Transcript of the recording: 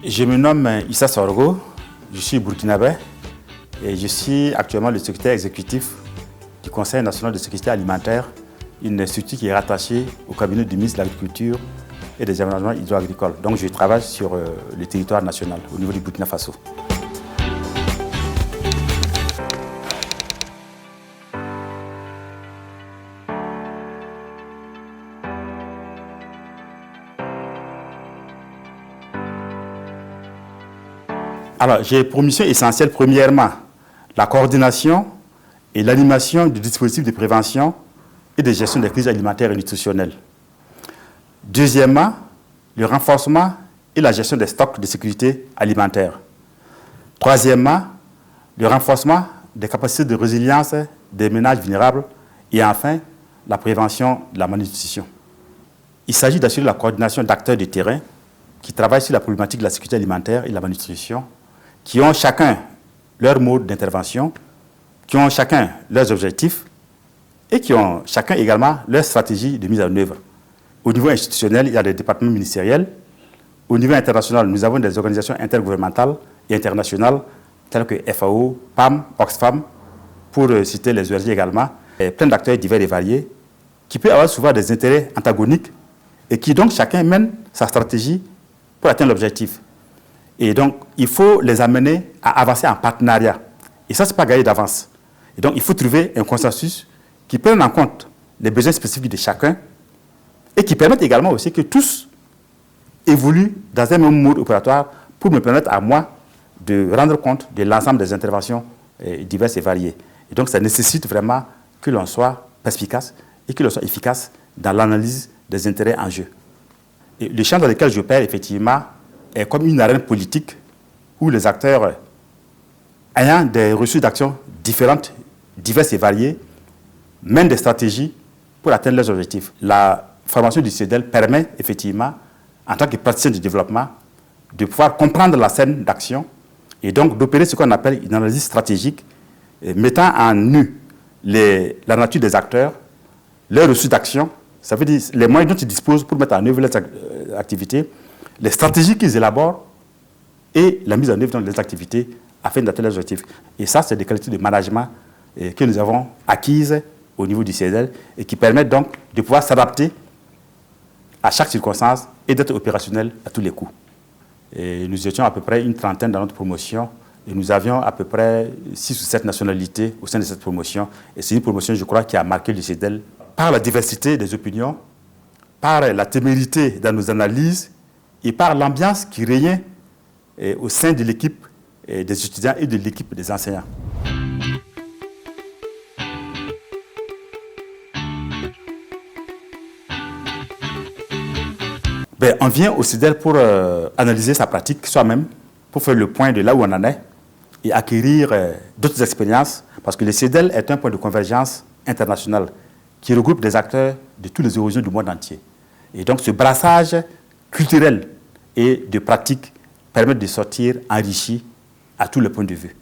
Je me nomme Issa Sorgo, je suis burkinabé et je suis actuellement le secrétaire exécutif du Conseil national de sécurité alimentaire, une structure qui est rattachée au cabinet du ministre de l'Agriculture et des aménagements hydro-agricoles. Donc je travaille sur le territoire national au niveau du Burkina Faso. Alors, j'ai pour mission essentielle, premièrement, la coordination et l'animation du dispositif de prévention et de gestion des crises alimentaires et nutritionnelles. Deuxièmement, le renforcement et la gestion des stocks de sécurité alimentaire. Troisièmement, le renforcement des capacités de résilience des ménages vulnérables. Et enfin, la prévention de la malnutrition. Il s'agit d'assurer la coordination d'acteurs de terrain qui travaillent sur la problématique de la sécurité alimentaire et de la malnutrition, qui ont chacun leur mode d'intervention, qui ont chacun leurs objectifs et qui ont chacun également leur stratégie de mise en œuvre. Au niveau institutionnel, il y a des départements ministériels. Au niveau international, nous avons des organisations intergouvernementales et internationales telles que FAO, PAM, Oxfam, pour citer les ONG également, et plein d'acteurs divers et variés qui peuvent avoir souvent des intérêts antagoniques et qui donc chacun mène sa stratégie pour atteindre l'objectif. Et donc, il faut les amener à avancer en partenariat. Et ça, ce n'est pas gagné d'avance. Et donc, il faut trouver un consensus qui prenne en compte les besoins spécifiques de chacun et qui permette également aussi que tous évoluent dans un même mode opératoire pour me permettre à moi de rendre compte de l'ensemble des interventions diverses et variées. Et donc, ça nécessite vraiment que l'on soit perspicace et que l'on soit efficace dans l'analyse des intérêts en jeu. Et le champ dans lequel j'opère, effectivement, est comme une arène politique où les acteurs ayant des reçus d'action différentes, diverses et variées, mènent des stratégies pour atteindre leurs objectifs. La formation du CEDEL permet effectivement, en tant que praticien du développement, de pouvoir comprendre la scène d'action et donc d'opérer ce qu'on appelle une analyse stratégique, mettant en nu la nature des acteurs, leurs reçus d'action, ça veut dire les moyens dont ils disposent pour mettre en œuvre leurs activités, les stratégies qu'ils élaborent et la mise en œuvre des activités afin d'atteindre les objectifs. Et ça, c'est des qualités de management que nous avons acquises au niveau du CEDEL et qui permettent donc de pouvoir s'adapter à chaque circonstance et d'être opérationnel à tous les coups. Et nous étions à peu près une trentaine dans notre promotion et nous avions à peu près 6 ou 7 nationalités au sein de cette promotion. Et c'est une promotion, je crois, qui a marqué le CEDEL par la diversité des opinions, par la témérité dans nos analyses et par l'ambiance qui régnait au sein de l'équipe des étudiants et de l'équipe des enseignants. On vient au CEDEL pour analyser sa pratique soi-même, pour faire le point de là où on en est et acquérir d'autres expériences, parce que le CEDEL est un point de convergence internationale qui regroupe des acteurs de tous les horizons du monde entier. Et donc ce brassage culturel et de pratique permet de sortir enrichi à tous les points de vue.